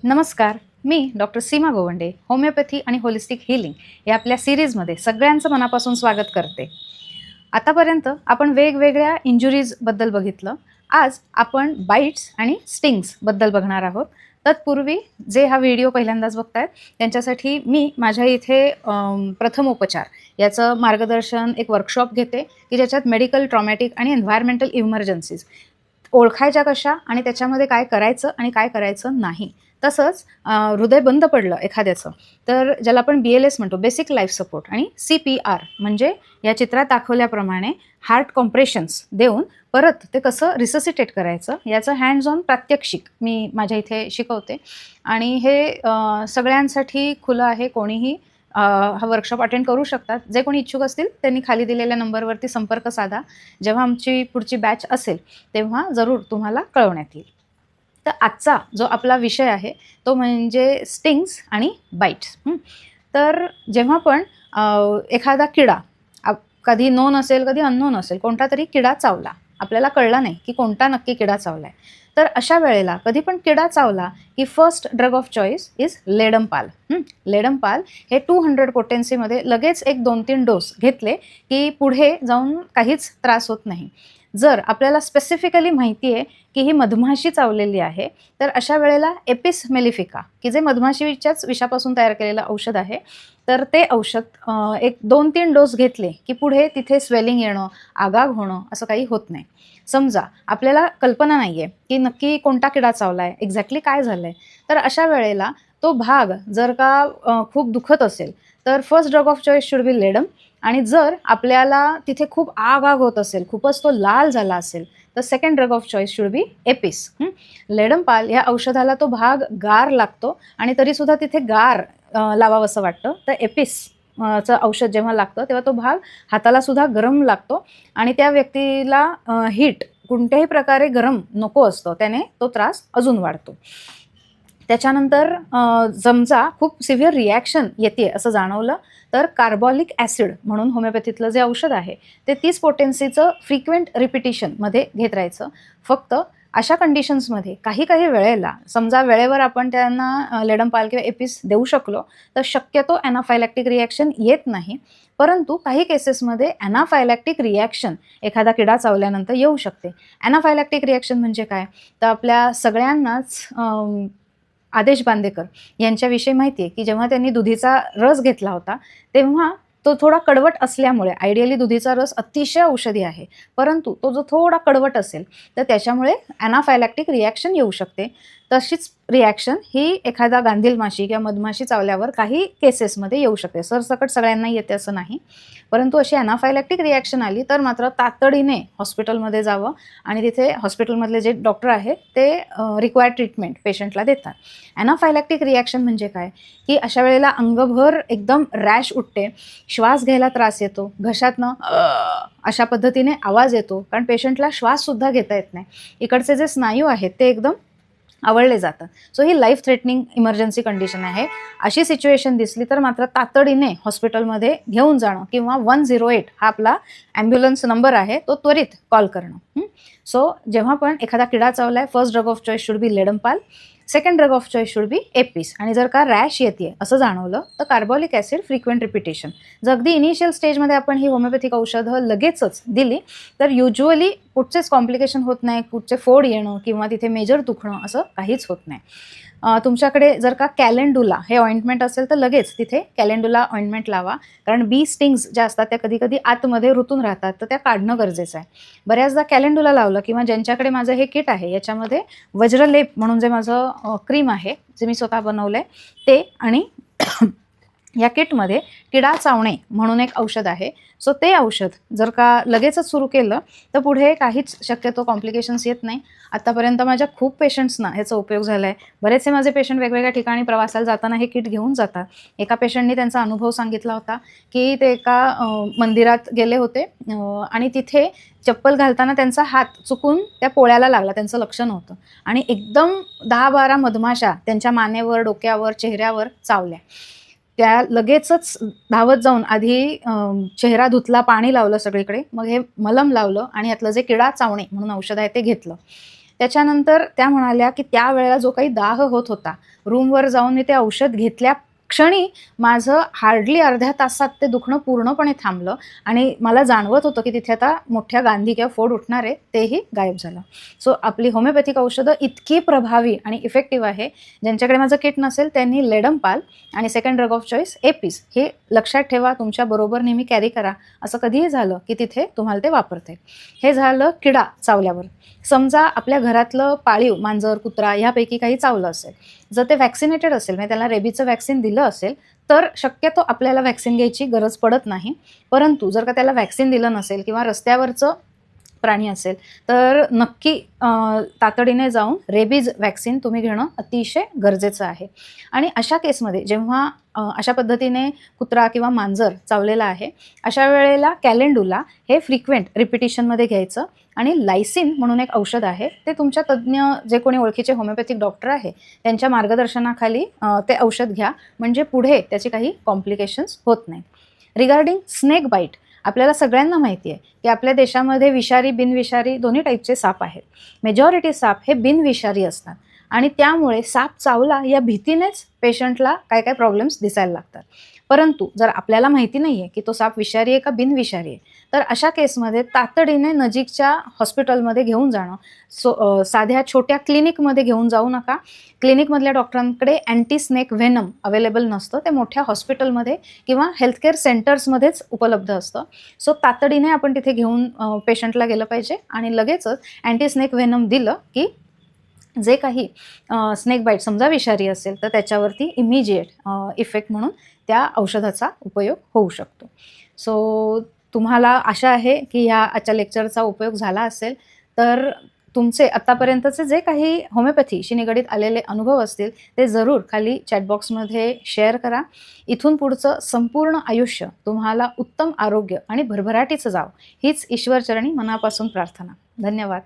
नमस्कार, मी डॉक्टर सीमा गोवंडे, होमिओपॅथी आणि holistic healing या आपल्या सिरीजमध्ये सगळ्यांचं मनापासून स्वागत करते. आतापर्यंत आपण वेगवेगळ्या इंजुरीजबद्दल बघितलं. आज आपण बाईट्स आणि स्टिंग्सबद्दल बघणार आहोत. तत्पूर्वी जे हा व्हिडिओ पहिल्यांदाच बघतायत त्यांच्यासाठी मी माझ्या इथे प्रथमोपचार याचं मार्गदर्शन एक वर्कशॉप घेते की ज्याच्यात मेडिकल, ट्रॉमॅटिक आणि एन्व्हायरमेंटल इमर्जन्सीज ओळखायच्या कशा आणि त्याच्यामध्ये काय करायचं आणि काय करायचं नाही. तसंच हृदय बंद पडलं एखाद्याचं तर ज्याला आपण BLS म्हणतो, बेसिक लाईफ सपोर्ट, आणि CPR म्हणजे या चित्रात दाखवल्याप्रमाणे हार्ट कॉम्प्रेशन्स देऊन परत ते कसं रिससिटेट करायचं याचं हँड्स ऑन प्रात्यक्षिक मी माझ्या इथे शिकवते. आणि हे सगळ्यांसाठी खुलं आहे. कोणीही हा वर्कशॉप अटेंड करू शकतात. जे कोणी इच्छुक असतील त्यांनी खाली दिलेल्या नंबरवरती संपर्क साधा. जेव्हा आमची पुढची बॅच असेल तेव्हा जरूर तुम्हाला कळवण्यात येईल. तर आजचा जो आपला विषय आहे तो म्हणजे स्टिंग्स आणि बाईट्स. तर जेव्हा पण एखादा किडा कधी नोन असेल कधी अननोन असेल, कोणता तरी किडा चावला, आपल्याला कळला नाही की कोणता नक्की किडा चावलाय, तर अशा वेळेला कधी पण किडा चावला की first drug of choice is ledum pal. Ledum pal हे 200 पोटेन्सीमध्ये लगेच एक 2-3 डोस घेतले की पुढे जाऊन काहीच त्रास होत नाही. जर आपल्याला स्पेसिफिकली माहिती आहे की ही मधमाशी चावलेली आहे तर अशा वेळेला एपिस मेलिफिका, की जे मधमाशीच्याच विषापासून तयार केलेलं औषध आहे, तर ते औषध एक 2-3 डोस घेतले की पुढे तिथे स्वेलिंग येणं, आगाग होणं असं काही होत नाही. समजा आपल्याला कल्पना नाही आहे की नक्की कोणता किडा चावला आहे, एक्झॅक्टली काय झालं आहे, तर अशा वेळेला तो भाग जर का खूप दुखत असेल तर first drug of choice should be ledum. आणि जर आपल्याला तिथे खूप आग होत असेल, खूपच तो लाल झाला असेल, तर second drug of choice should be apis. Ledum pal या औषधाला तो भाग गार लागतो आणि तरीसुद्धा तिथे गार लावावंसं वाटतं. तर एपिस चं औषध जेव्हा लागतं तेव्हा तो भाग हाताला सुद्धा गरम लागतो आणि त्या व्यक्तीला हीट कोणत्याही प्रकारे गरम नको असतो, त्याने तो त्रास अजून वाढतो. त्याच्यानंतर समजा खूप सिव्हिअर रिॲक्शन येते असं जाणवलं तर कार्बॉलिक ॲसिड म्हणून होमिओपॅथीतलं जे औषध आहे ते 30 पोटेन्सीचं फ्रिक्वेंट रिपिटिशनमध्ये घेत राहायचं. फक्त अशा कंडिशन्समध्ये काही वेळेला समजा वेळेवर आपण त्यांना लेडमपाल किंवा एपिस देऊ शकलो तर शक्यतो ॲनाफायलॅक्टिक रिॲक्शन येत नाही. परंतु काही केसेसमध्ये ॲनाफायलॅक्टिक रिॲक्शन एखादा किडा चावल्यानंतर येऊ शकते. ॲनाफायलॅक्टिक रिॲक्शन म्हणजे काय, तर आपल्या सगळ्यांनाच आदेश बांदेकर यांच्याविषयी माहिती आहे की जेव्हा त्यांनी दुधीचा रस घेतला होता तेव्हा तो थोडा कडवट असल्यामुळे, आयडियली दुधीचा रस अतिशय औषधी आहे, परंतु तो जो थोडा कडवट असेल तर त्याच्यामुळे ॲनाफायलॅक्टिक रिॲक्शन येऊ शकते. तशीच रिॲक्शन ही एखादा गांधील माशी किंवा मधमाशी चावल्यावर काही केसेसमध्ये येऊ शकते. सरसकट सगळ्यांना येते असं नाही, परंतु अशी ॲनाफायलॅक्टिक रिॲक्शन आली तर मात्र तातडीने हॉस्पिटलमध्ये जावं आणि तिथे हॉस्पिटलमधले जे डॉक्टर आहेत ते रिक्वायर्ड ट्रीटमेंट पेशंटला देतात. ॲनाफायलॅक्टिक रिॲक्शन म्हणजे काय, की अशा वेळेला अंगभर एकदम रॅश उठते, श्वास घ्यायला त्रास येतो, घशातनं अशा पद्धतीने आवाज येतो, कारण पेशंटला श्वाससुद्धा घेता येत नाही. इकडचे जे स्नायू आहेत ते एकदम आवळले जातात. सो ही लाईफ थ्रेटनिंग इमर्जन्सी कंडिशन आहे. अशी सिच्युएशन दिसली तर मात्र तातडीने हॉस्पिटलमध्ये घेऊन जाणं किंवा 108 हा आपला ॲम्ब्युलन्स नंबर आहे तो त्वरित कॉल करणं. सो जेव्हा पण एखादा किडा चावलाय, first drug of choice should be ledum pal, second drug of choice should be apis. आणि जर का रॅश येते असं जाणवलं तर कार्बॉलिक ॲसिड फ्रिक्वेंट रिपिटेशन. जर अगदी इनिशियल स्टेजमध्ये आपण ही होमिओपॅथिक औषधं लगेचच दिली तर युज्युअली कुठचेच कॉम्प्लिकेशन होत नाही, कुठचे फोड येणं किंवा तिथे मेजर दुखणं असं काहीच होत नाही. तुमच्याकडे जर का कॅलेंडुला हे ऑइंटमेंट असेल तर लगेच तिथे कॅलेंडुला ऑइंटमेंट लावा, कारण बी स्टिंग्स ज्या असतात त्या कधी आतमध्ये रुतून राहतात तर त्या काढणं गरजेचं आहे. बऱ्याचदा कॅलेंडुला लावलं किंवा ज्यांच्याकडे माझं हे किट आहे याच्यामध्ये वज्रलेप म्हणून जे माझं क्रीम आहे जे मी स्वतः बनवलं आहे ते, आणि या किटमध्ये किडा चावणे म्हणून एक औषध आहे. सो ते औषध जर का लगेचच सुरू केलं तर पुढे काहीच शक्यतो कॉम्प्लिकेशन्स येत नाही. आत्तापर्यंत माझ्या खूप पेशंट्सना ह्याचा उपयोग झाला आहे. बरेचसे माझे पेशंट वेगवेगळ्या ठिकाणी प्रवासाला जाताना हे किट घेऊन जातात. एका पेशंटनी त्यांचा अनुभव सांगितला होता की ते एका मंदिरात गेले होते आणि तिथे चप्पल घालताना त्यांचा हात चुकून त्या पोळ्याला लागला, त्यांचं लक्ष नव्हतं आणि एकदम 10-12 मधमाशा त्यांच्या मानेवर, डोक्यावर, चेहऱ्यावर चावल्या. त्या लगेचच धावत जाऊन आधी चेहरा धुतला, पाणी लावलं सगळीकडे, मग हे मलम लावलं आणि यातलं जे किडा चावणे म्हणून औषध आहे ते घेतलं. त्याच्यानंतर त्या म्हणाल्या की त्यावेळेला जो काही दाह होत होता, रूमवर जाऊन मी ते औषध घेतल्या क्षणी माझं हार्डली अर्ध्या तासात ते दुखणं पूर्णपणे थांबलं आणि मला जाणवत होतं की तिथे आता मोठ्या गांधी किंवा फोड उठणार आहे, तेही गायब झालं. सो आपली होमिओपॅथिक औषधं इतकी प्रभावी आणि इफेक्टिव्ह आहे. ज्यांच्याकडे माझं किट नसेल त्यांनी लेडमपाल आणि second drug of choice Apis हे लक्षात ठेवा, तुमच्याबरोबर नेहमी कॅरी करा. असं कधीही झालं की तिथे तुम्हाला ते वापरते. हे झालं किडा चावल्यावर. समजा आपल्या घरातलं पाळीव मांजर, कुत्रा ह्यापैकी काही चावलं असेल, जर ते वॅक्सिनेटेड असेल, म्हणजे त्याला रेबीचं वॅक्सिन दिलं असेल, तर शक्यतो आपल्याला वॅक्सिन घ्यायची गरज पडत नाही. परंतु जर का त्याला वॅक्सिन दिलं नसेल किंवा रस्त्यावरचं प्राणी असेल तर नक्की तातडीने जाऊन रेबीज वॅक्सिन तुम्ही घेणं अतिशय गरजेचं आहे. आणि अशा केसमध्ये जेव्हा अशा पद्धतीने कुत्रा किंवा मांजर चावलेला आहे, अशा वेळेला कॅलेंडुला हे फ्रिक्वेंट रिपिटिशनमध्ये घ्यायचं आणि लायसिन म्हणून एक औषध आहे, ते तुमच्या तज्ज्ञ जे कोणी ओळखीचे होमिओपॅथिक डॉक्टर आहे त्यांच्या मार्गदर्शनाखाली ते औषध घ्या, म्हणजे पुढे त्याची काही कॉम्प्लिकेशन्स होत नाही. रिगार्डिंग स्नेक बाईट, आपल्याला सगळ्यांना माहिती आहे की आपल्या देशामध्ये विषारी बिनविषारी दोन्ही टाईपचे साप आहेत. मेजॉरिटी साप हे बिनविषारी असतात आणि त्यामुळे साप चावला या भीतीनेच पेशंटला काय काय प्रॉब्लेम्स दिसायला लागतात. परंतु जर आपल्याला माहिती नाही आहे की तो साप विषारी आहे का बिनविषारी आहे, तर अशा केसमध्ये तातडीने नजीकच्या हॉस्पिटलमध्ये घेऊन जाणं. साध्या छोट्या क्लिनिकमध्ये घेऊन जाऊ नका. क्लिनिकमधल्या डॉक्टरांकडे अँटी स्नेक व्हेनम अवेलेबल नसतं, ते मोठ्या हॉस्पिटलमध्ये किंवा हेल्थकेअर सेंटर्समध्येच उपलब्ध असतं. सो तातडीने आपण तिथे घेऊन पेशंटला गेलं पाहिजे आणि लगेचच अँटी स्नेक व्हेनम दिलं की जे काही स्नेक बाईट समजा विषारी असेल तर त्याच्यावरती इमिजिएट इफेक्ट म्हणून त्या औषधाचा उपयोग होऊ शकतो. सो तुम्हाला आशा आहे की ह्या आजच्या लेक्चरचा उपयोग झाला असेल. तर तुमचे आत्तापर्यंतचे जे काही होमिओपॅथीशी निगडीत आलेले अनुभव असतील ते जरूर खाली चॅटबॉक्समध्ये शेअर करा. इथून पुढचं संपूर्ण आयुष्य तुम्हाला उत्तम आरोग्य आणि भरभराटीचं जावं हीच ईश्वरचरणी मनापासून प्रार्थना. धन्यवाद.